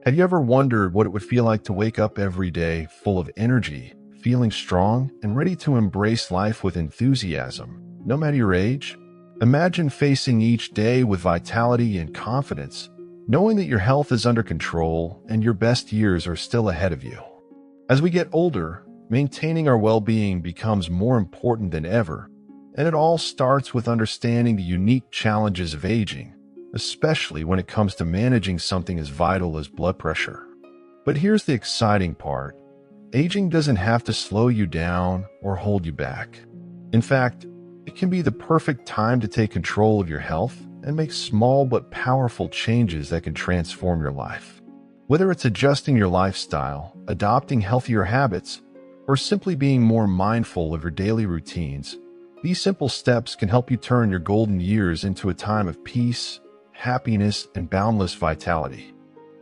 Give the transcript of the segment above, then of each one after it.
Have you ever wondered what it would feel like to wake up every day full of energy, feeling strong, and ready to embrace life with enthusiasm, no matter your age? Imagine facing each day with vitality and confidence, knowing that your health is under control and your best years are still ahead of you. As we get older, maintaining our well-being becomes more important than ever, and it all starts with understanding the unique challenges of aging, especially when it comes to managing something as vital as blood pressure. But here's the exciting part. Aging doesn't have to slow you down or hold you back. In fact, it can be the perfect time to take control of your health and make small but powerful changes that can transform your life. Whether it's adjusting your lifestyle, adopting healthier habits, or simply being more mindful of your daily routines, these simple steps can help you turn your golden years into a time of peace, happiness, and boundless vitality.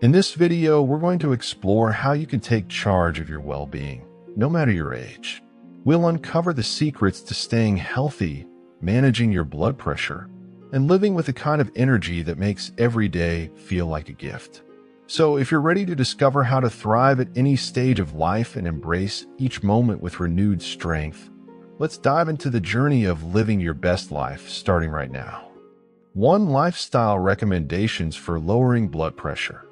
In this video, we're going to explore how you can take charge of your well-being, no matter your age. We'll uncover the secrets to staying healthy, managing your blood pressure, and living with the kind of energy that makes every day feel like a gift. So if you're ready to discover how to thrive at any stage of life and embrace each moment with renewed strength, let's dive into the journey of living your best life starting right now. 1. Lifestyle recommendations for lowering blood pressure.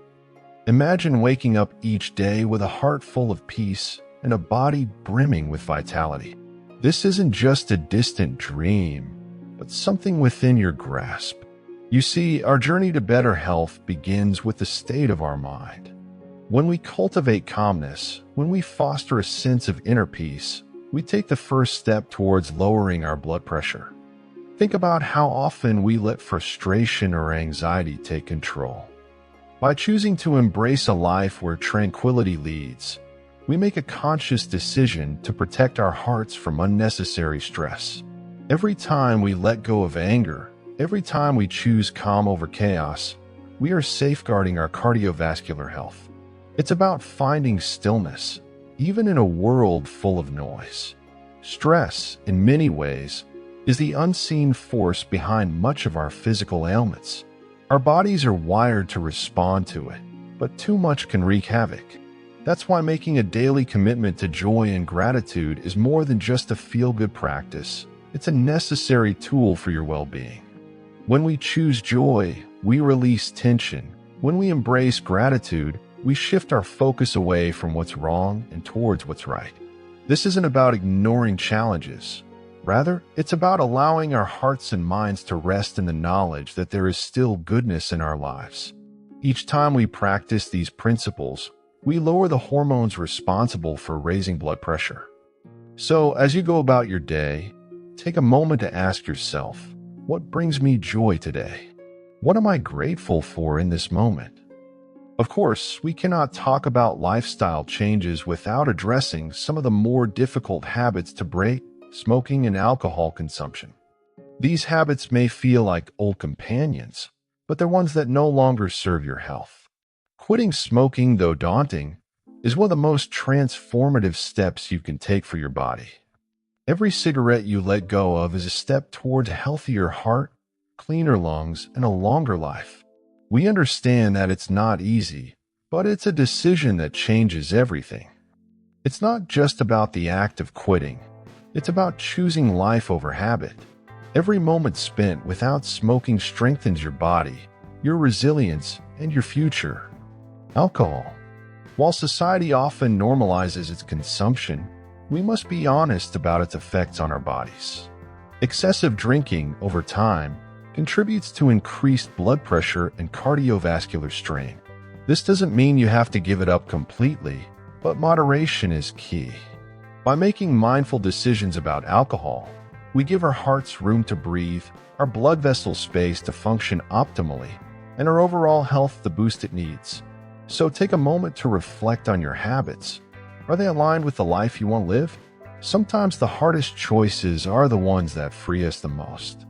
Imagine waking up each day with a heart full of peace and a body brimming with vitality. This isn't just a distant dream, but something within your grasp. You see, our journey to better health begins with the state of our mind. When we cultivate calmness, when we foster a sense of inner peace, we take the first step towards lowering our blood pressure. Think about how often we let frustration or anxiety take control. By choosing to embrace a life where tranquility leads, we make a conscious decision to protect our hearts from unnecessary stress. Every time we let go of anger, every time we choose calm over chaos, we are safeguarding our cardiovascular health. It's about finding stillness, even in a world full of noise. Stress, in many ways, is the unseen force behind much of our physical ailments. Our bodies are wired to respond to it, but too much can wreak havoc. That's why making a daily commitment to joy and gratitude is more than just a feel-good practice. It's a necessary tool for your well-being. When we choose joy, we release tension. When we embrace gratitude, we shift our focus away from what's wrong and towards what's right. This isn't about ignoring challenges. Rather, it's about allowing our hearts and minds to rest in the knowledge that there is still goodness in our lives. Each time we practice these principles, we lower the hormones responsible for raising blood pressure. So, as you go about your day, take a moment to ask yourself, what brings me joy today? What am I grateful for in this moment? Of course, we cannot talk about lifestyle changes without addressing some of the more difficult habits to break: smoking and alcohol consumption. These habits may feel like old companions, but they're ones that no longer serve your health. Quitting smoking, though daunting, is one of the most transformative steps you can take for your body. Every cigarette you let go of is a step towards a healthier heart, cleaner lungs, and a longer life. We understand that it's not easy, but it's a decision that changes everything. It's not just about the act of quitting. It's about choosing life over habit. Every moment spent without smoking strengthens your body, your resilience, and your future. Alcohol. While society often normalizes its consumption, we must be honest about its effects on our bodies. Excessive drinking over time contributes to increased blood pressure and cardiovascular strain. This doesn't mean you have to give it up completely, but moderation is key. By making mindful decisions about alcohol, we give our hearts room to breathe, our blood vessels space to function optimally, and our overall health the boost it needs. So take a moment to reflect on your habits. Are they aligned with the life you want to live? Sometimes the hardest choices are the ones that free us the most.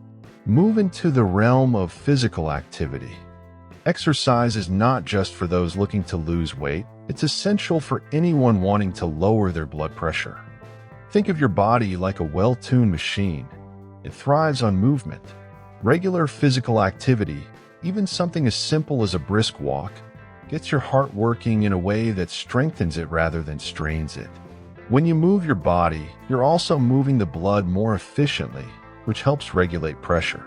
Move into the realm of physical activity. Exercise is not just for those looking to lose weight. It's essential for anyone wanting to lower their blood pressure. Think of your body like a well-tuned machine. It thrives on movement. Regular physical activity, even something as simple as a brisk walk, gets your heart working in a way that strengthens it rather than strains it. When you move your body, you're also moving the blood more efficiently, which helps regulate pressure.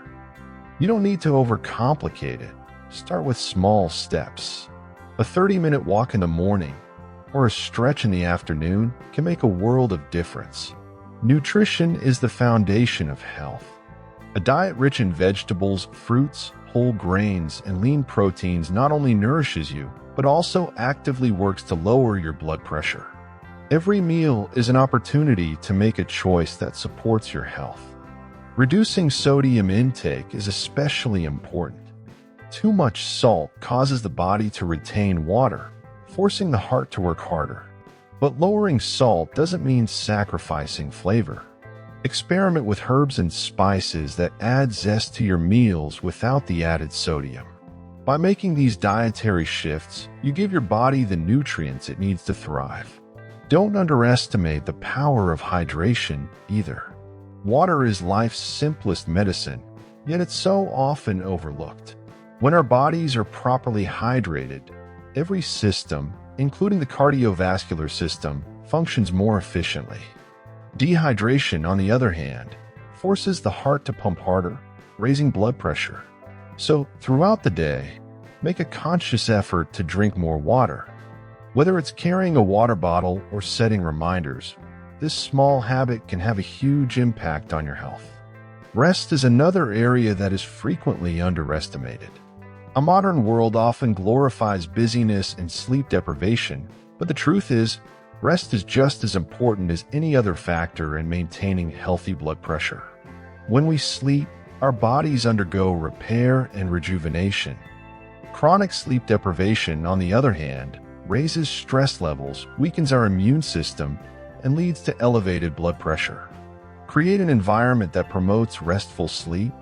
You don't need to overcomplicate it. Start with small steps. A 30-minute walk in the morning or a stretch in the afternoon can make a world of difference. Nutrition is the foundation of health. A diet rich in vegetables, fruits, whole grains, and lean proteins not only nourishes you, but also actively works to lower your blood pressure. Every meal is an opportunity to make a choice that supports your health. Reducing sodium intake is especially important. Too much salt causes the body to retain water, forcing the heart to work harder. But lowering salt doesn't mean sacrificing flavor. Experiment with herbs and spices that add zest to your meals without the added sodium. By making these dietary shifts, you give your body the nutrients it needs to thrive. Don't underestimate the power of hydration either. Water is life's simplest medicine, yet it's so often overlooked. When our bodies are properly hydrated, every system, including the cardiovascular system, functions more efficiently. Dehydration, on the other hand, forces the heart to pump harder, raising blood pressure. So, throughout the day, make a conscious effort to drink more water. Whether it's carrying a water bottle or setting reminders, this small habit can have a huge impact on your health. Rest is another area that is frequently underestimated. A modern world often glorifies busyness and sleep deprivation, but the truth is, rest is just as important as any other factor in maintaining healthy blood pressure. When we sleep, our bodies undergo repair and rejuvenation. Chronic sleep deprivation, on the other hand, raises stress levels, weakens our immune system, and leads to elevated blood pressure. Create an environment that promotes restful sleep.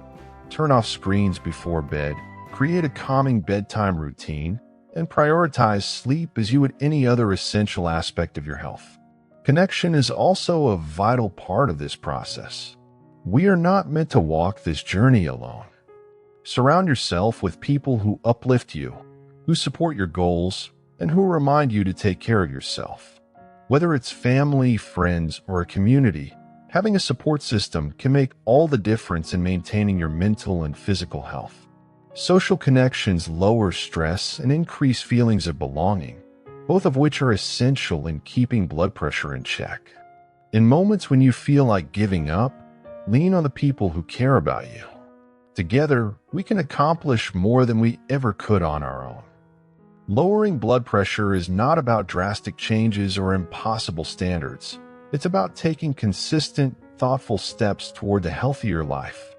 Turn off screens before bed. Create a calming bedtime routine, and prioritize sleep as you would any other essential aspect of your health. Connection is also a vital part of this process. We are not meant to walk this journey alone. Surround yourself with people who uplift you, who support your goals, and who remind you to take care of yourself. Whether it's family, friends, or a community, having a support system can make all the difference in maintaining your mental and physical health. Social connections lower stress and increase feelings of belonging, both of which are essential in keeping blood pressure in check. In moments when you feel like giving up, lean on the people who care about you. Together, we can accomplish more than we ever could on our own. Lowering blood pressure is not about drastic changes or impossible standards. It's about taking consistent, thoughtful steps toward a healthier life.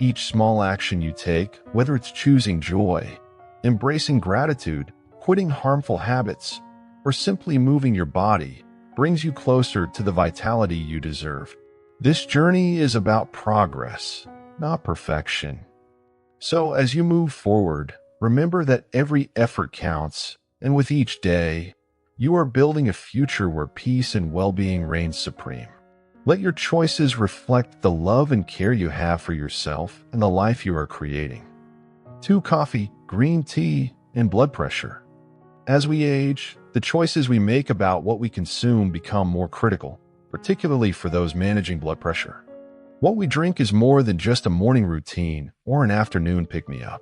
Each small action you take, whether it's choosing joy, embracing gratitude, quitting harmful habits, or simply moving your body, brings you closer to the vitality you deserve. This journey is about progress, not perfection. So as you move forward, remember that every effort counts, and with each day, you are building a future where peace and well-being reign supreme. Let your choices reflect the love and care you have for yourself and the life you are creating. 2. Coffee, green tea, and blood pressure. As we age, the choices we make about what we consume become more critical, particularly for those managing blood pressure. What we drink is more than just a morning routine or an afternoon pick-me-up.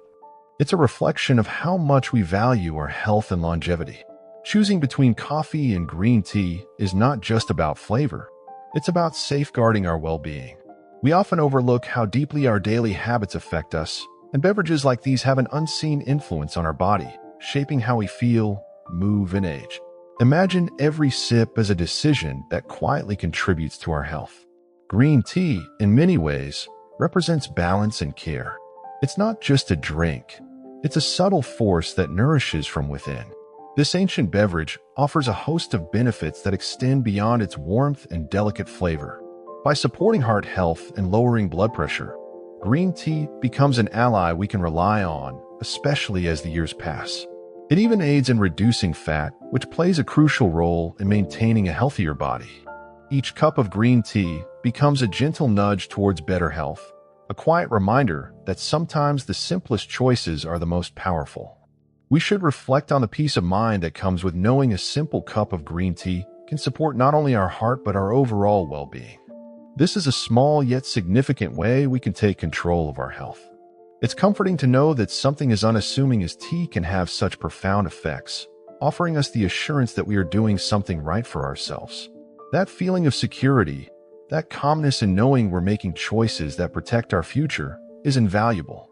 It's a reflection of how much we value our health and longevity. Choosing between coffee and green tea is not just about flavor. It's about safeguarding our well-being. We often overlook how deeply our daily habits affect us, and beverages like these have an unseen influence on our body, shaping how we feel, move, and age. Imagine every sip as a decision that quietly contributes to our health. Green tea, in many ways, represents balance and care. It's not just a drink. It's a subtle force that nourishes from within. This ancient beverage offers a host of benefits that extend beyond its warmth and delicate flavor. By supporting heart health and lowering blood pressure, green tea becomes an ally we can rely on, especially as the years pass. It even aids in reducing fat, which plays a crucial role in maintaining a healthier body. Each cup of green tea becomes a gentle nudge towards better health, a quiet reminder that sometimes the simplest choices are the most powerful. We should reflect on the peace of mind that comes with knowing a simple cup of green tea can support not only our heart but our overall well-being. This is a small yet significant way we can take control of our health. It's comforting to know that something as unassuming as tea can have such profound effects, offering us the assurance that we are doing something right for ourselves. That feeling of security, that calmness in knowing we're making choices that protect our future, is invaluable.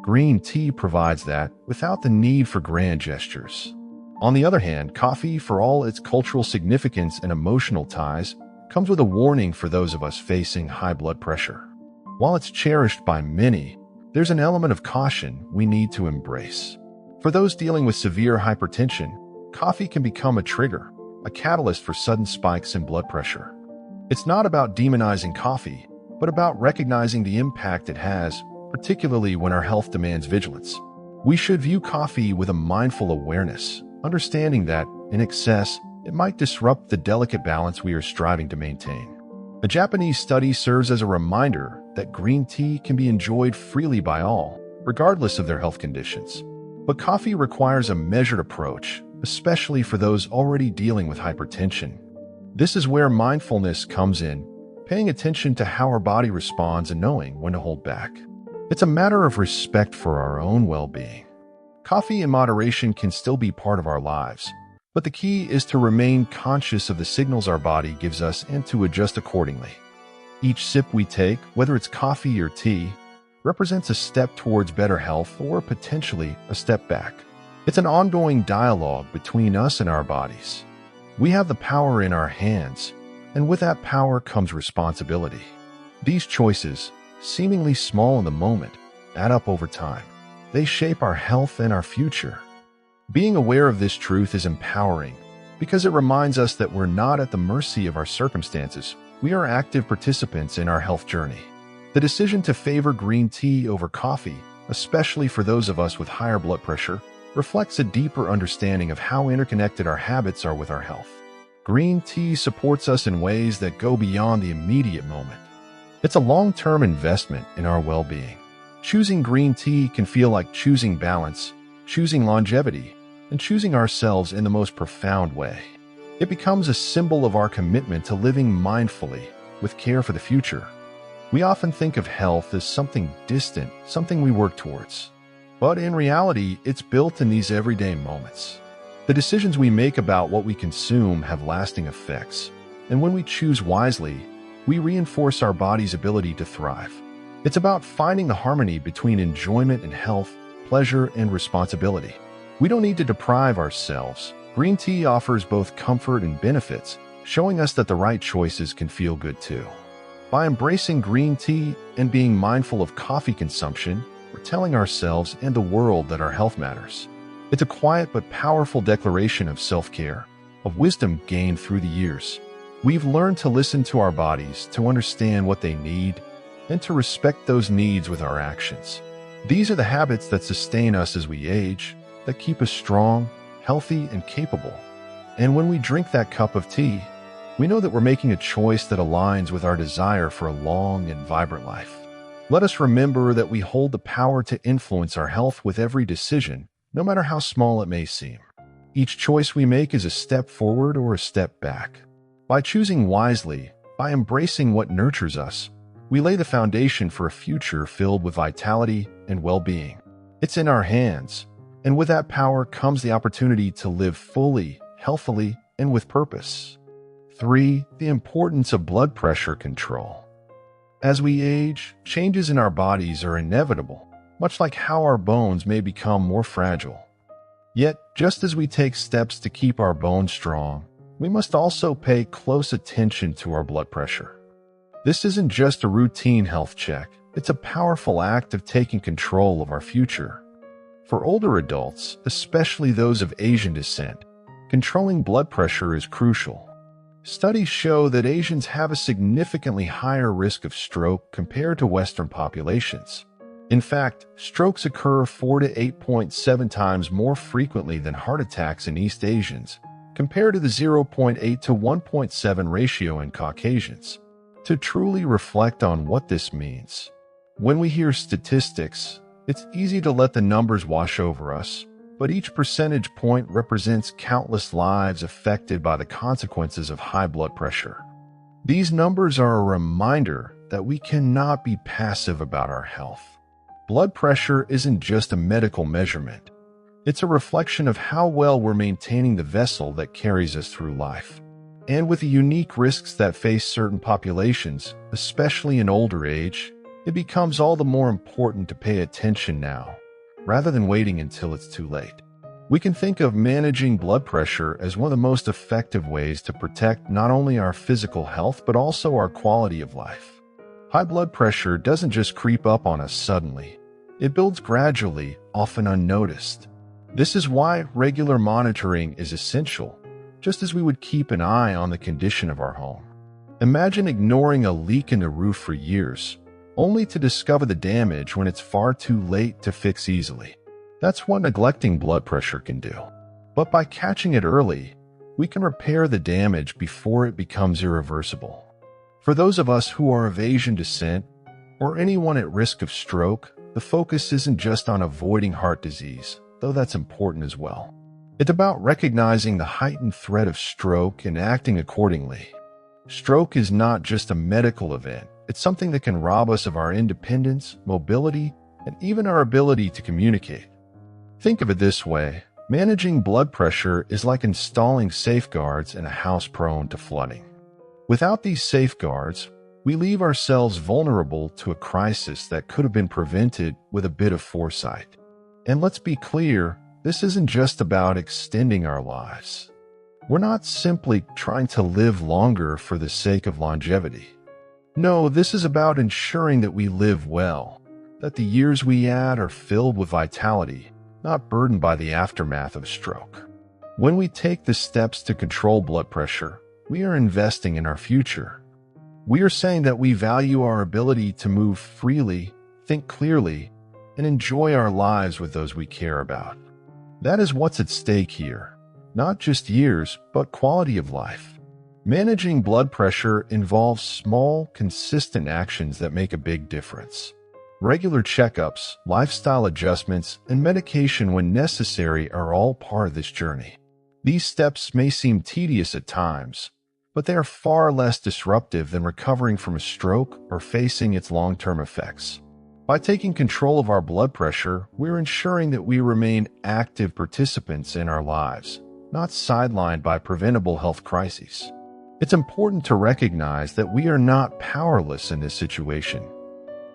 Green tea provides that without the need for grand gestures. On the other hand, coffee, for all its cultural significance and emotional ties, comes with a warning for those of us facing high blood pressure. While it's cherished by many, there's an element of caution we need to embrace. For those dealing with severe hypertension, coffee can become a trigger, a catalyst for sudden spikes in blood pressure. It's not about demonizing coffee, but about recognizing the impact it has, particularly when our health demands vigilance. We should view coffee with a mindful awareness, understanding that, in excess, it might disrupt the delicate balance we are striving to maintain. A Japanese study serves as a reminder that green tea can be enjoyed freely by all, regardless of their health conditions. But coffee requires a measured approach, especially for those already dealing with hypertension. This is where mindfulness comes in, paying attention to how our body responds and knowing when to hold back. It's a matter of respect for our own well-being. Coffee in moderation can still be part of our lives, but the key is to remain conscious of the signals our body gives us and to adjust accordingly. Each sip we take, whether it's coffee or tea, represents a step towards better health or potentially a step back. It's an ongoing dialogue between us and our bodies. We have the power in our hands, and with that power comes responsibility. These choices, seemingly small in the moment, add up over time. They shape our health and our future. Being aware of this truth is empowering because it reminds us that we're not at the mercy of our circumstances. We are active participants in our health journey. The decision to favor green tea over coffee, especially for those of us with higher blood pressure, reflects a deeper understanding of how interconnected our habits are with our health. Green tea supports us in ways that go beyond the immediate moment. It's a long-term investment in our well-being. Choosing green tea can feel like choosing balance, choosing longevity, and choosing ourselves in the most profound way. It becomes a symbol of our commitment to living mindfully, with care for the future. We often think of health as something distant, something we work towards. But in reality, it's built in these everyday moments. The decisions we make about what we consume have lasting effects, and when we choose wisely, we reinforce our body's ability to thrive. It's about finding the harmony between enjoyment and health, pleasure and responsibility. We don't need to deprive ourselves. Green tea offers both comfort and benefits, showing us that the right choices can feel good too. By embracing green tea and being mindful of coffee consumption, we're telling ourselves and the world that our health matters. It's a quiet but powerful declaration of self-care, of wisdom gained through the years. We've learned to listen to our bodies, to understand what they need, and to respect those needs with our actions. These are the habits that sustain us as we age, that keep us strong, healthy, and capable. And when we drink that cup of tea, we know that we're making a choice that aligns with our desire for a long and vibrant life. Let us remember that we hold the power to influence our health with every decision, no matter how small it may seem. Each choice we make is a step forward or a step back. By choosing wisely, by embracing what nurtures us, we lay the foundation for a future filled with vitality and well-being. It's in our hands, and with that power comes the opportunity to live fully, healthily, and with purpose. 3. The importance of blood pressure control. As we age, changes in our bodies are inevitable, much like how our bones may become more fragile. Yet, just as we take steps to keep our bones strong, we must also pay close attention to our blood pressure. This isn't just a routine health check, it's a powerful act of taking control of our future. For older adults, especially those of Asian descent, controlling blood pressure is crucial. Studies show that Asians have a significantly higher risk of stroke compared to Western populations. In fact, strokes occur 4 to 8.7 times more frequently than heart attacks in East Asians, compared to the 0.8 to 1.7 ratio in Caucasians. To truly reflect on what this means, when we hear statistics, it's easy to let the numbers wash over us, but each percentage point represents countless lives affected by the consequences of high blood pressure. These numbers are a reminder that we cannot be passive about our health. Blood pressure isn't just a medical measurement. It's a reflection of how well we're maintaining the vessel that carries us through life. And with the unique risks that face certain populations, especially in older age, it becomes all the more important to pay attention now, rather than waiting until it's too late. We can think of managing blood pressure as one of the most effective ways to protect not only our physical health, but also our quality of life. High blood pressure doesn't just creep up on us suddenly. It builds gradually, often unnoticed. This is why regular monitoring is essential, just as we would keep an eye on the condition of our home. Imagine ignoring a leak in the roof for years, only to discover the damage when it's far too late to fix easily. That's what neglecting blood pressure can do. But by catching it early, we can repair the damage before it becomes irreversible. For those of us who are of Asian descent, or anyone at risk of stroke, the focus isn't just on avoiding heart disease, though that's important as well. It's about recognizing the heightened threat of stroke and acting accordingly. Stroke is not just a medical event. It's something that can rob us of our independence, mobility, and even our ability to communicate. Think of it this way. Managing blood pressure is like installing safeguards in a house prone to flooding. Without these safeguards, we leave ourselves vulnerable to a crisis that could have been prevented with a bit of foresight. And let's be clear, this isn't just about extending our lives. We're not simply trying to live longer for the sake of longevity. No, this is about ensuring that we live well, that the years we add are filled with vitality, not burdened by the aftermath of stroke. When we take the steps to control blood pressure, we are investing in our future. We are saying that we value our ability to move freely, think clearly, and enjoy our lives with those we care about. That is what's at stake here. Not just years, but quality of life. Managing blood pressure involves small, consistent actions that make a big difference. Regular checkups, lifestyle adjustments, and medication when necessary are all part of this journey. These steps may seem tedious at times, but they are far less disruptive than recovering from a stroke or facing its long-term effects. By taking control of our blood pressure, we're ensuring that we remain active participants in our lives, not sidelined by preventable health crises. It's important to recognize that we are not powerless in this situation.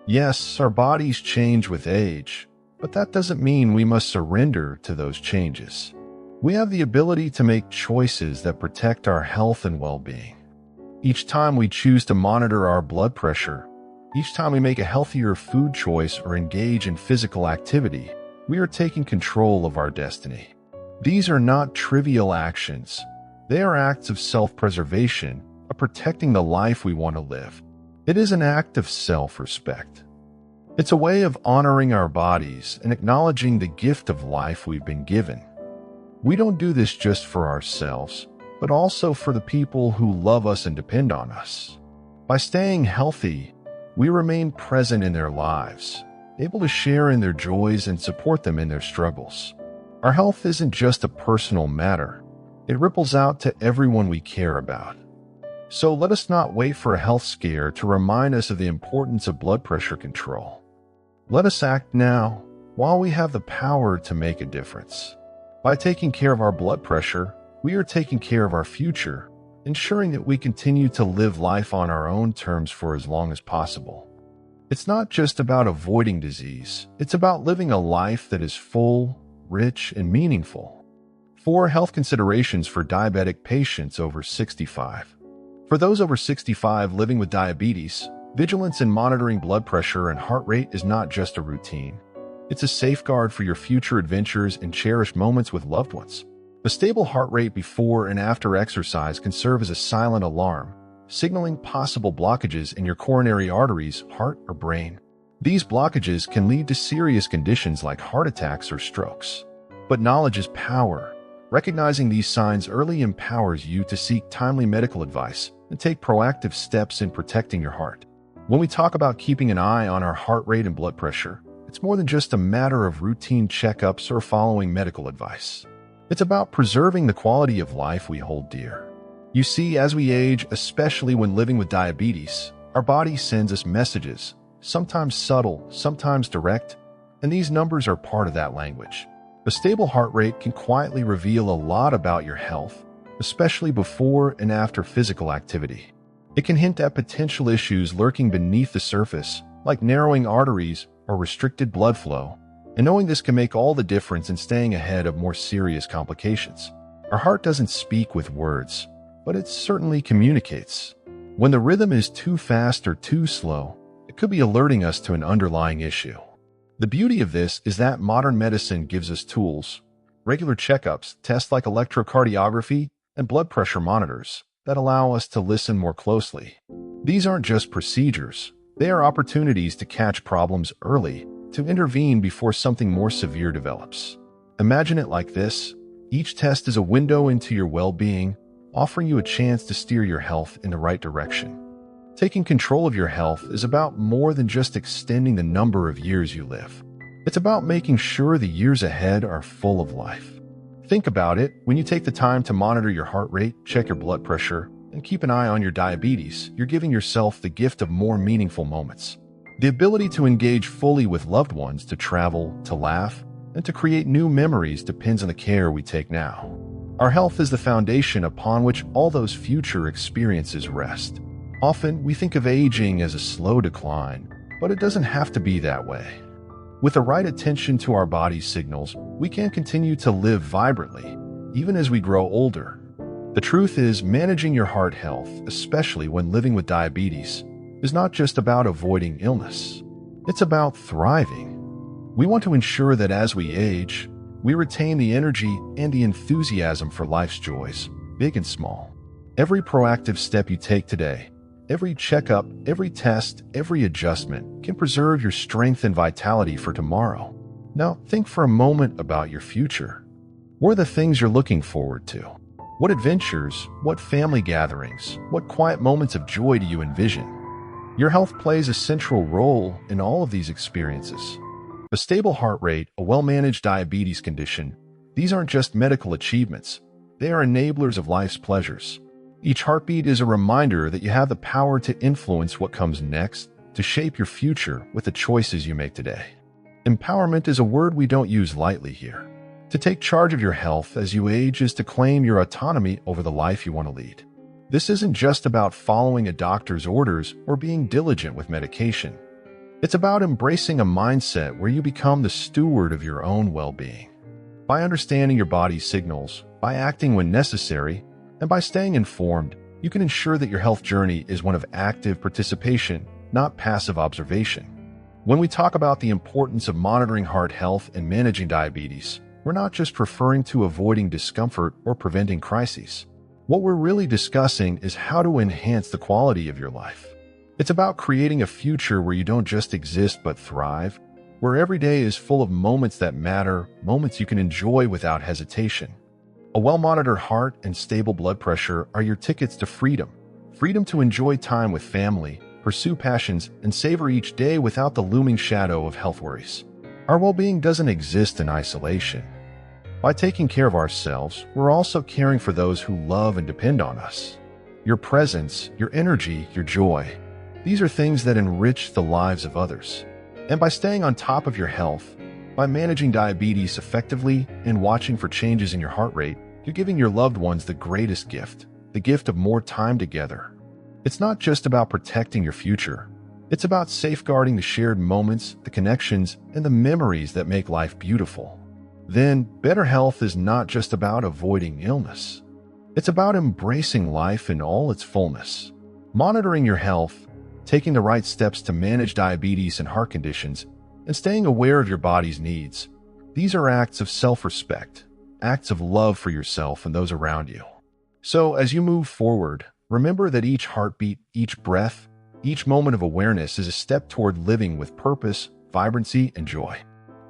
Yes, our bodies change with age, but that doesn't mean we must surrender to those changes. We have the ability to make choices that protect our health and well-being. Each time we choose to monitor our blood pressure, each time we make a healthier food choice or engage in physical activity, we are taking control of our destiny. These are not trivial actions. They are acts of self-preservation, of protecting the life we want to live. It is an act of self-respect. It's a way of honoring our bodies and acknowledging the gift of life we've been given. We don't do this just for ourselves, but also for the people who love us and depend on us. By staying healthy, we remain present in their lives, able to share in their joys and support them in their struggles. Our health isn't just a personal matter. It ripples out to everyone we care about. So let us not wait for a health scare to remind us of the importance of blood pressure control. Let us act now, while we have the power to make a difference. By taking care of our blood pressure, we are taking care of our future, ensuring that we continue to live life on our own terms for as long as possible. It's not just about avoiding disease, it's about living a life that is full, rich, and meaningful. 4 health considerations for diabetic patients over 65. For those over 65 living with diabetes, vigilance in monitoring blood pressure and heart rate is not just a routine. It's a safeguard for your future adventures and cherished moments with loved ones. A stable heart rate before and after exercise can serve as a silent alarm, signaling possible blockages in your coronary arteries, heart, or brain. These blockages can lead to serious conditions like heart attacks or strokes. But knowledge is power. Recognizing these signs early empowers you to seek timely medical advice and take proactive steps in protecting your heart. When we talk about keeping an eye on our heart rate and blood pressure, it's more than just a matter of routine checkups or following medical advice. It's about preserving the quality of life we hold dear. You see, as we age, especially when living with diabetes, our body sends us messages, sometimes subtle, sometimes direct, and these numbers are part of that language. A stable heart rate can quietly reveal a lot about your health, especially before and after physical activity. It can hint at potential issues lurking beneath the surface, like narrowing arteries or restricted blood flow, and knowing this can make all the difference in staying ahead of more serious complications. Our heart doesn't speak with words, but it certainly communicates. When the rhythm is too fast or too slow, it could be alerting us to an underlying issue. The beauty of this is that modern medicine gives us tools, regular checkups, tests like electrocardiography, and blood pressure monitors that allow us to listen more closely. These aren't just procedures, they are opportunities to catch problems early, to intervene before something more severe develops. Imagine it like this: each test is a window into your well-being, offering you a chance to steer your health in the right direction. Taking control of your health is about more than just extending the number of years you live. It's about making sure the years ahead are full of life. Think about it: when you take the time to monitor your heart rate, check your blood pressure, and keep an eye on your diabetes, you're giving yourself the gift of more meaningful moments. The ability to engage fully with loved ones, to travel, to laugh, and to create new memories depends on the care we take now. Our health is the foundation upon which all those future experiences rest. Often, we think of aging as a slow decline, but it doesn't have to be that way. With the right attention to our body's signals, we can continue to live vibrantly, even as we grow older. The truth is, managing your heart health, especially when living with diabetes, is not just about avoiding illness. It's about thriving. We want to ensure that as we age, we retain the energy and the enthusiasm for life's joys, big and small. Every proactive step you take today, every checkup, every test, every adjustment can preserve your strength and vitality for tomorrow. Now, think for a moment about your future. What are the things you're looking forward to? What adventures, what family gatherings, what quiet moments of joy do you envision? Your health plays a central role in all of these experiences. A stable heart rate, a well-managed diabetes condition, these aren't just medical achievements. They are enablers of life's pleasures. Each heartbeat is a reminder that you have the power to influence what comes next, to shape your future with the choices you make today. Empowerment is a word we don't use lightly here. To take charge of your health as you age is to claim your autonomy over the life you want to lead. This isn't just about following a doctor's orders or being diligent with medication. It's about embracing a mindset where you become the steward of your own well-being. By understanding your body's signals, by acting when necessary, and by staying informed, you can ensure that your health journey is one of active participation, not passive observation. When we talk about the importance of monitoring heart health and managing diabetes, we're not just referring to avoiding discomfort or preventing crises. What we're really discussing is how to enhance the quality of your life. It's about creating a future where you don't just exist but thrive, where every day is full of moments that matter, moments you can enjoy without hesitation. A well-monitored heart and stable blood pressure are your tickets to freedom. Freedom to enjoy time with family, pursue passions, and savor each day without the looming shadow of health worries. Our well-being doesn't exist in isolation. By taking care of ourselves, we're also caring for those who love and depend on us. Your presence, your energy, your joy, these are things that enrich the lives of others. And by staying on top of your health, by managing diabetes effectively and watching for changes in your heart rate, you're giving your loved ones the greatest gift, the gift of more time together. It's not just about protecting your future. It's about safeguarding the shared moments, the connections, and the memories that make life beautiful. Then, better health is not just about avoiding illness. It's about embracing life in all its fullness. Monitoring your health, taking the right steps to manage diabetes and heart conditions, and staying aware of your body's needs. These are acts of self-respect, acts of love for yourself and those around you. So, as you move forward, remember that each heartbeat, each breath, each moment of awareness is a step toward living with purpose, vibrancy, and joy.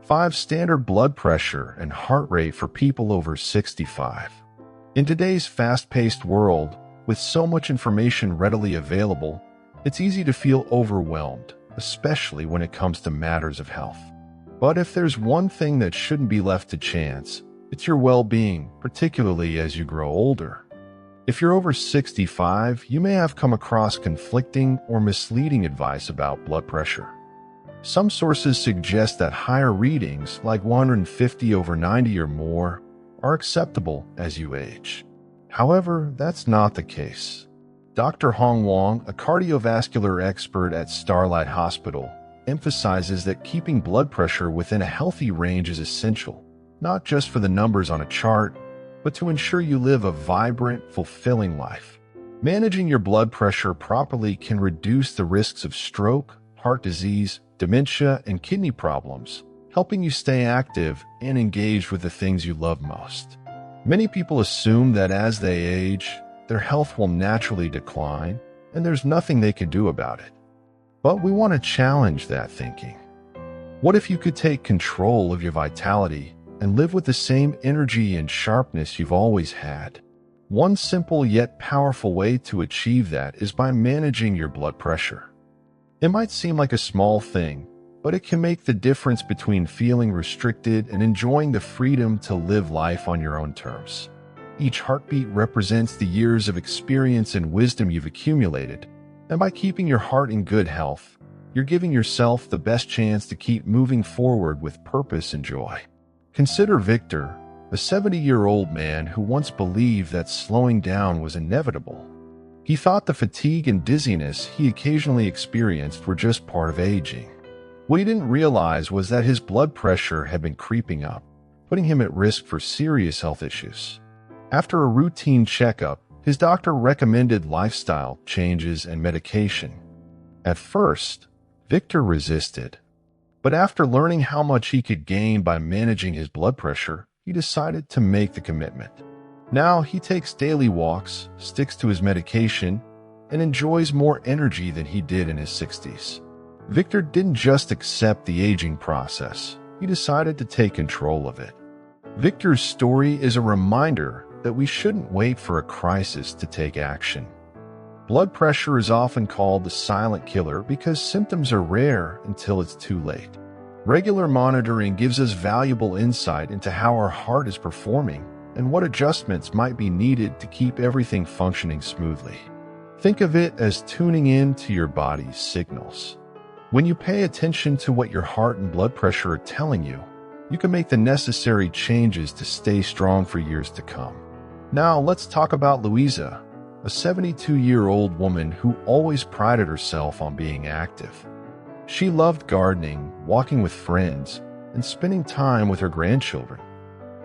5. Standard blood pressure and heart rate for people over 65. In today's fast-paced world, with so much information readily available, it's easy to feel overwhelmed, especially when it comes to matters of health. But if there's one thing that shouldn't be left to chance, it's your well-being, particularly as you grow older. If you're over 65, you may have come across conflicting or misleading advice about blood pressure. Some sources suggest that higher readings, like 150/90 or more, are acceptable as you age. However, that's not the case. Dr. Hong Wong, a cardiovascular expert at Starlight Hospital, emphasizes that keeping blood pressure within a healthy range is essential, not just for the numbers on a chart, but to ensure you live a vibrant, fulfilling life. Managing your blood pressure properly can reduce the risks of stroke, heart disease, dementia, and kidney problems, helping you stay active and engaged with the things you love most. Many people assume that as they age, their health will naturally decline, and there's nothing they can do about it. But we want to challenge that thinking. What if you could take control of your vitality and live with the same energy and sharpness you've always had? One simple yet powerful way to achieve that is by managing your blood pressure. It might seem like a small thing, but it can make the difference between feeling restricted and enjoying the freedom to live life on your own terms. Each heartbeat represents the years of experience and wisdom you've accumulated, and by keeping your heart in good health, you're giving yourself the best chance to keep moving forward with purpose and joy. Consider Victor, a 70-year-old man who once believed that slowing down was inevitable. He thought the fatigue and dizziness he occasionally experienced were just part of aging. What he didn't realize was that his blood pressure had been creeping up, putting him at risk for serious health issues. After a routine checkup, his doctor recommended lifestyle changes and medication. At first, Victor resisted. But after learning how much he could gain by managing his blood pressure, he decided to make the commitment. Now he takes daily walks, sticks to his medication, and enjoys more energy than he did in his 60s. Victor didn't just accept the aging process, he decided to take control of it. Victor's story is a reminder that we shouldn't wait for a crisis to take action. Blood pressure is often called the silent killer because symptoms are rare until it's too late. Regular monitoring gives us valuable insight into how our heart is performing and what adjustments might be needed to keep everything functioning smoothly. Think of it as tuning in to your body's signals. When you pay attention to what your heart and blood pressure are telling you, you can make the necessary changes to stay strong for years to come. Now let's talk about Louisa, a 72-year-old woman who always prided herself on being active. She loved gardening, walking with friends, and spending time with her grandchildren.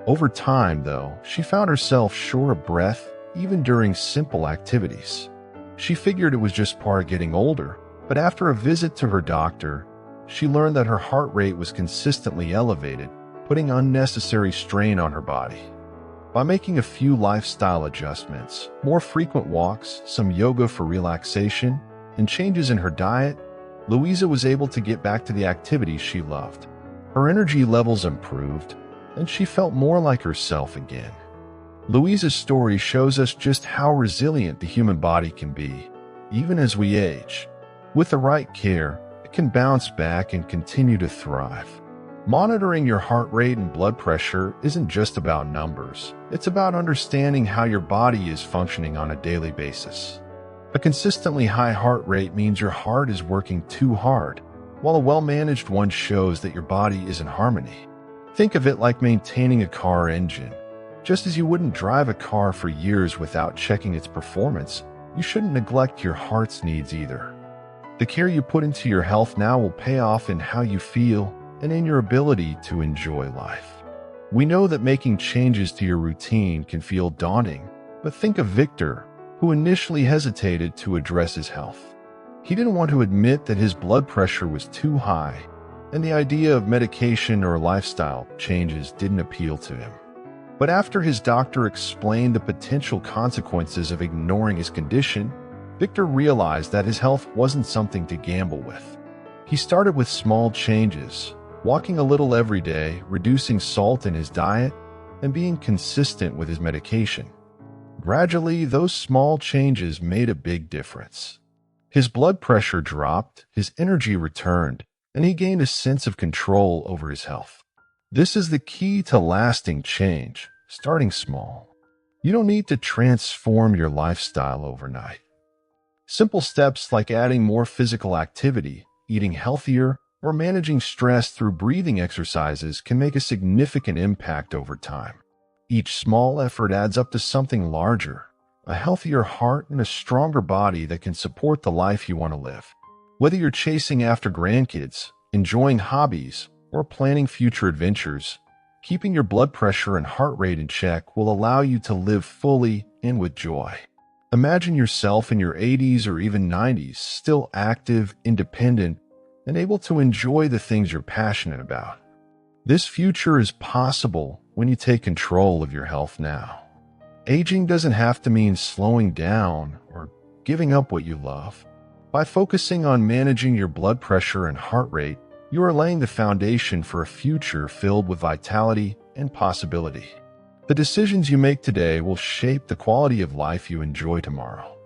Over time, though, she found herself short of breath even during simple activities. She figured it was just part of getting older, but after a visit to her doctor, she learned that her heart rate was consistently elevated, putting unnecessary strain on her body. By making a few lifestyle adjustments, more frequent walks, some yoga for relaxation, and changes in her diet, Louisa was able to get back to the activities she loved. Her energy levels improved, and she felt more like herself again. Louisa's story shows us just how resilient the human body can be, even as we age. With the right care, it can bounce back and continue to thrive. Monitoring your heart rate and blood pressure isn't just about numbers. It's about understanding how your body is functioning on a daily basis. A consistently high heart rate means your heart is working too hard, while a well-managed one shows that your body is in harmony. Think of it like maintaining a car engine. Just as you wouldn't drive a car for years without checking its performance, you shouldn't neglect your heart's needs either. The care you put into your health now will pay off in how you feel and in your ability to enjoy life. We know that making changes to your routine can feel daunting, but think of Victor, who initially hesitated to address his health. He didn't want to admit that his blood pressure was too high, and the idea of medication or lifestyle changes didn't appeal to him. But after his doctor explained the potential consequences of ignoring his condition, Victor realized that his health wasn't something to gamble with. He started with small changes, walking a little every day, reducing salt in his diet, and being consistent with his medication. Gradually, those small changes made a big difference. His blood pressure dropped, his energy returned, and he gained a sense of control over his health. This is the key to lasting change, starting small. You don't need to transform your lifestyle overnight. Simple steps like adding more physical activity, eating healthier, or managing stress through breathing exercises can make a significant impact over time. Each small effort adds up to something larger, a healthier heart and a stronger body that can support the life you want to live. Whether you're chasing after grandkids, enjoying hobbies, or planning future adventures, keeping your blood pressure and heart rate in check will allow you to live fully and with joy. Imagine yourself in your 80s or even 90s, still active, independent, and able to enjoy the things you're passionate about. This future is possible when you take control of your health now. Aging doesn't have to mean slowing down or giving up what you love. By focusing on managing your blood pressure and heart rate, you are laying the foundation for a future filled with vitality and possibility. The decisions you make today will shape the quality of life you enjoy tomorrow.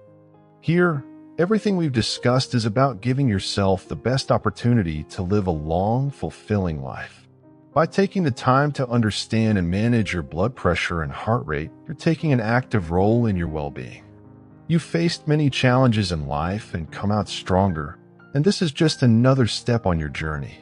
Here, everything we've discussed is about giving yourself the best opportunity to live a long, fulfilling life. By taking the time to understand and manage your blood pressure and heart rate, you're taking an active role in your well-being. You've faced many challenges in life and come out stronger, and this is just another step on your journey.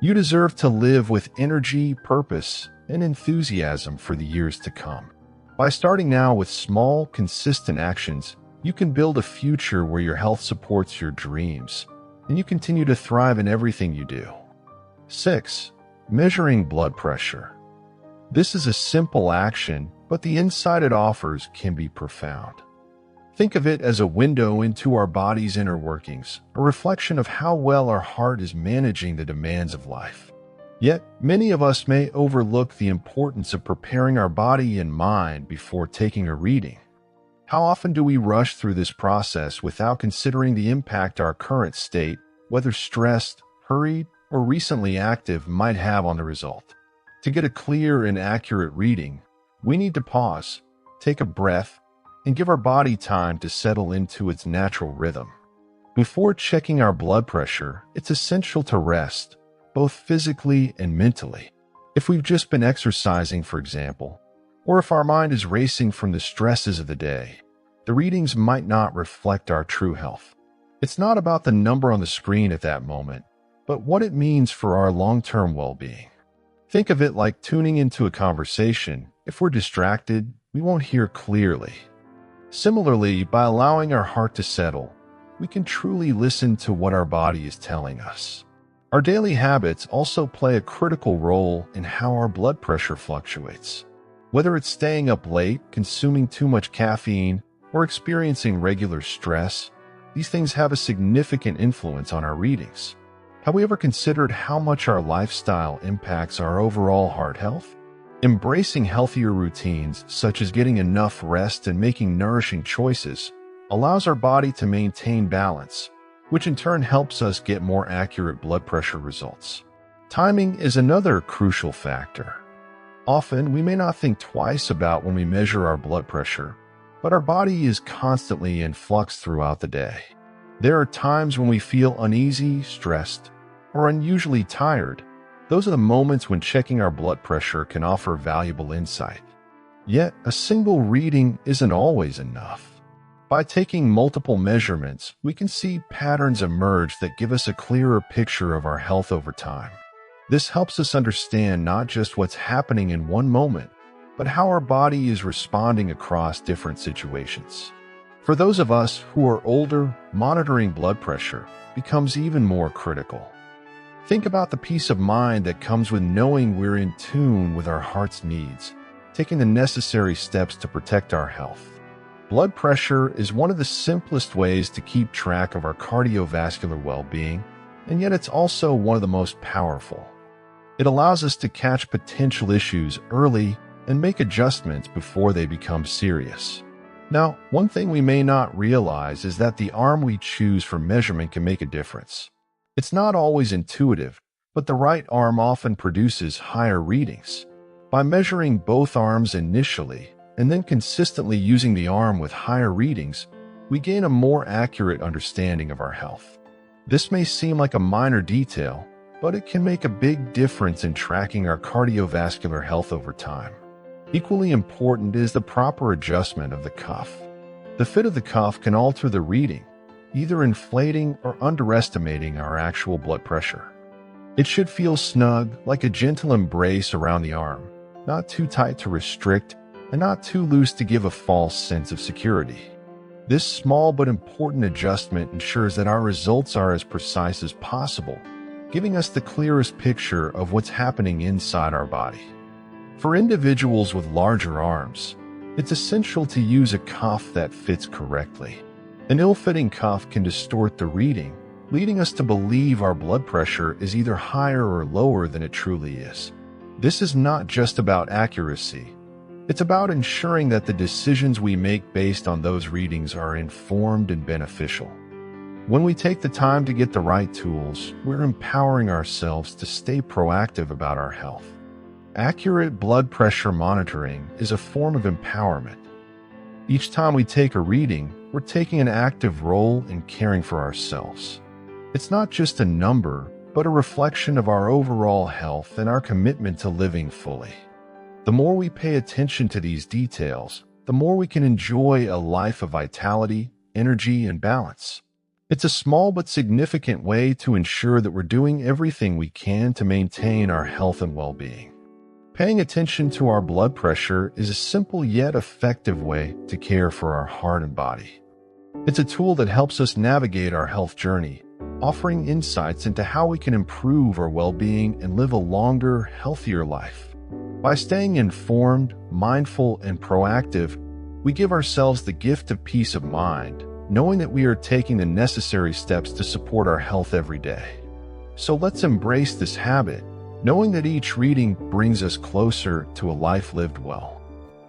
You deserve to live with energy, purpose, and enthusiasm for the years to come. By starting now with small, consistent actions, you can build a future where your health supports your dreams, and you continue to thrive in everything you do. 6. Measuring blood pressure. This is a simple action, but the insight it offers can be profound. Think of it as a window into our body's inner workings, a reflection of how well our heart is managing the demands of life. Yet, many of us may overlook the importance of preparing our body and mind before taking a reading. How often do we rush through this process without considering the impact our current state, whether stressed, hurried, or recently active, might have on the result? To get a clear and accurate reading, we need to pause, take a breath, and give our body time to settle into its natural rhythm. Before checking our blood pressure, it's essential to rest, both physically and mentally. If we've just been exercising, for example, or if our mind is racing from the stresses of the day, the readings might not reflect our true health. It's not about the number on the screen at that moment, but what it means for our long-term well-being. Think of it like tuning into a conversation. If we're distracted, we won't hear clearly. Similarly, by allowing our heart to settle, we can truly listen to what our body is telling us. Our daily habits also play a critical role in how our blood pressure fluctuates. Whether it's staying up late, consuming too much caffeine, or experiencing regular stress, these things have a significant influence on our readings. Have we ever considered how much our lifestyle impacts our overall heart health? Embracing healthier routines, such as getting enough rest and making nourishing choices, allows our body to maintain balance, which in turn helps us get more accurate blood pressure results. Timing is another crucial factor. Often, we may not think twice about when we measure our blood pressure, but our body is constantly in flux throughout the day. There are times when we feel uneasy, stressed, or unusually tired. Those are the moments when checking our blood pressure can offer valuable insight. Yet, a single reading isn't always enough. By taking multiple measurements, we can see patterns emerge that give us a clearer picture of our health over time. This helps us understand not just what's happening in one moment, but how our body is responding across different situations. For those of us who are older, monitoring blood pressure becomes even more critical. Think about the peace of mind that comes with knowing we're in tune with our heart's needs, taking the necessary steps to protect our health. Blood pressure is one of the simplest ways to keep track of our cardiovascular well-being, and yet it's also one of the most powerful. It allows us to catch potential issues early and make adjustments before they become serious. Now, one thing we may not realize is that the arm we choose for measurement can make a difference. It's not always intuitive, but the right arm often produces higher readings. By measuring both arms initially, and then consistently using the arm with higher readings, we gain a more accurate understanding of our health. This may seem like a minor detail, but it can make a big difference in tracking our cardiovascular health over time. Equally important is the proper adjustment of the cuff. The fit of the cuff can alter the reading, either inflating or underestimating our actual blood pressure. It should feel snug, like a gentle embrace around the arm, not too tight to restrict, and not too loose to give a false sense of security. This small but important adjustment ensures that our results are as precise as possible, giving us the clearest picture of what's happening inside our body. For individuals with larger arms, it's essential to use a cuff that fits correctly. An ill-fitting cuff can distort the reading, leading us to believe our blood pressure is either higher or lower than it truly is. This is not just about accuracy. It's about ensuring that the decisions we make based on those readings are informed and beneficial. When we take the time to get the right tools, we're empowering ourselves to stay proactive about our health. Accurate blood pressure monitoring is a form of empowerment. Each time we take a reading, we're taking an active role in caring for ourselves. It's not just a number, but a reflection of our overall health and our commitment to living fully. The more we pay attention to these details, the more we can enjoy a life of vitality, energy, and balance. It's a small but significant way to ensure that we're doing everything we can to maintain our health and well-being. Paying attention to our blood pressure is a simple yet effective way to care for our heart and body. It's a tool that helps us navigate our health journey, offering insights into how we can improve our well-being and live a longer, healthier life. By staying informed, mindful, and proactive, we give ourselves the gift of peace of mind, knowing that we are taking the necessary steps to support our health every day. So let's embrace this habit, knowing that each reading brings us closer to a life lived well.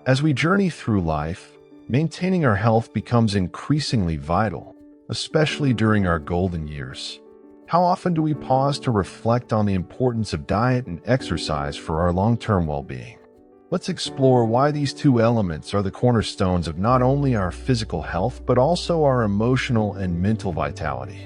As we journey through life, maintaining our health becomes increasingly vital, especially during our golden years. How often do we pause to reflect on the importance of diet and exercise for our long-term well-being? Let's explore why these two elements are the cornerstones of not only our physical health, but also our emotional and mental vitality.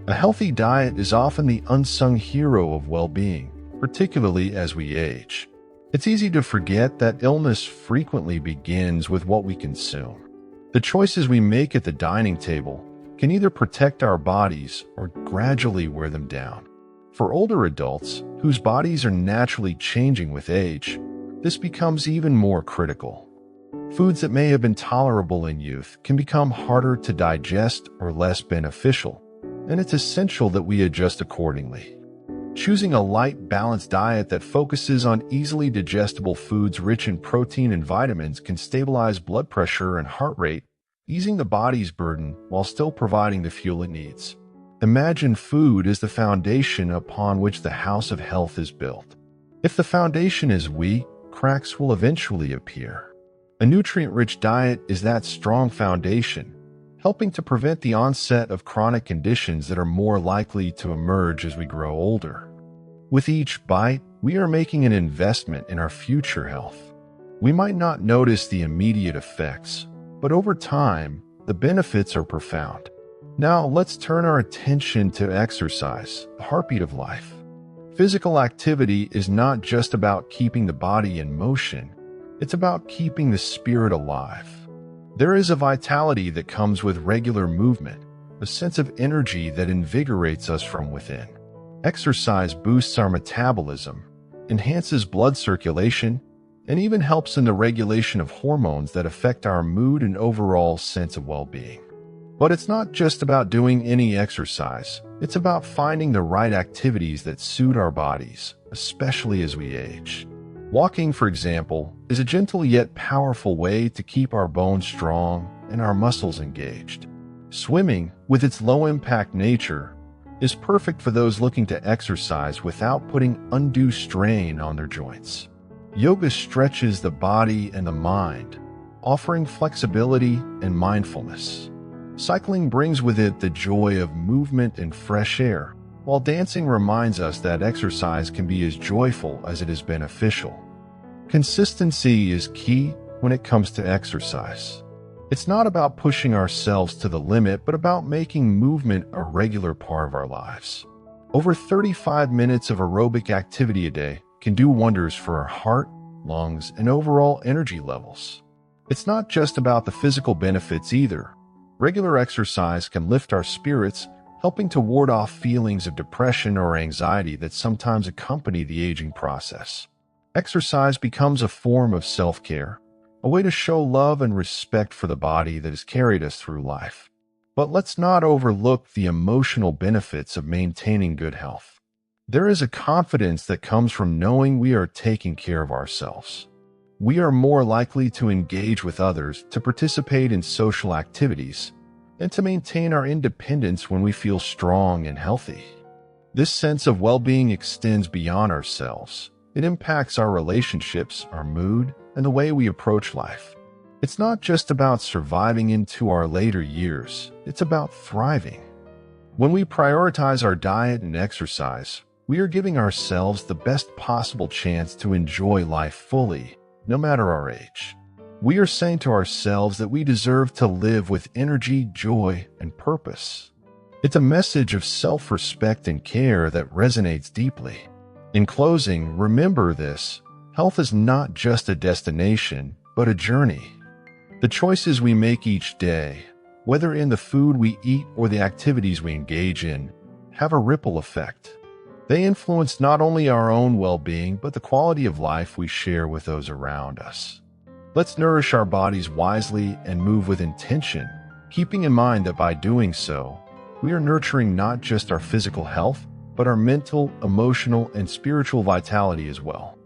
A healthy diet is often the unsung hero of well-being, particularly as we age. It's easy to forget that illness frequently begins with what we consume. The choices we make at the dining table can either protect our bodies or gradually wear them down. For older adults, whose bodies are naturally changing with age, this becomes even more critical. Foods that may have been tolerable in youth can become harder to digest or less beneficial, and it's essential that we adjust accordingly. Choosing a light, balanced diet that focuses on easily digestible foods rich in protein and vitamins can stabilize blood pressure and heart rate, easing the body's burden while still providing the fuel it needs. Imagine food as the foundation upon which the house of health is built. If the foundation is weak, cracks will eventually appear. A nutrient-rich diet is that strong foundation, helping to prevent the onset of chronic conditions that are more likely to emerge as we grow older. With each bite, we are making an investment in our future health. We might not notice the immediate effects, but over time, the benefits are profound. Now, let's turn our attention to exercise, the heartbeat of life. Physical activity is not just about keeping the body in motion, it's about keeping the spirit alive. There is a vitality that comes with regular movement, a sense of energy that invigorates us from within. Exercise boosts our metabolism, enhances blood circulation, and even helps in the regulation of hormones that affect our mood and overall sense of well-being. But it's not just about doing any exercise. It's about finding the right activities that suit our bodies, especially as we age. Walking, for example, is a gentle yet powerful way to keep our bones strong and our muscles engaged. Swimming, with its low-impact nature, is perfect for those looking to exercise without putting undue strain on their joints. Yoga stretches the body and the mind, offering flexibility and mindfulness. Cycling brings with it the joy of movement and fresh air, while dancing reminds us that exercise can be as joyful as it is beneficial. Consistency is key when it comes to exercise. It's not about pushing ourselves to the limit, but about making movement a regular part of our lives. Over 35 minutes of aerobic activity a day can do wonders for our heart, lungs, and overall energy levels. It's not just about the physical benefits either. Regular exercise can lift our spirits, helping to ward off feelings of depression or anxiety that sometimes accompany the aging process. Exercise becomes a form of self-care, a way to show love and respect for the body that has carried us through life. But let's not overlook the emotional benefits of maintaining good health. There is a confidence that comes from knowing we are taking care of ourselves. We are more likely to engage with others, to participate in social activities, and to maintain our independence when we feel strong and healthy. This sense of well-being extends beyond ourselves. It impacts our relationships, our mood, and the way we approach life. It's not just about surviving into our later years, it's about thriving. When we prioritize our diet and exercise, we are giving ourselves the best possible chance to enjoy life fully, no matter our age. We are saying to ourselves that we deserve to live with energy, joy, and purpose. It's a message of self-respect and care that resonates deeply. In closing, remember this: health is not just a destination, but a journey. The choices we make each day, whether in the food we eat or the activities we engage in, have a ripple effect. They influence not only our own well-being, but the quality of life we share with those around us. Let's nourish our bodies wisely and move with intention, keeping in mind that by doing so, we are nurturing not just our physical health, but our mental, emotional, and spiritual vitality as well.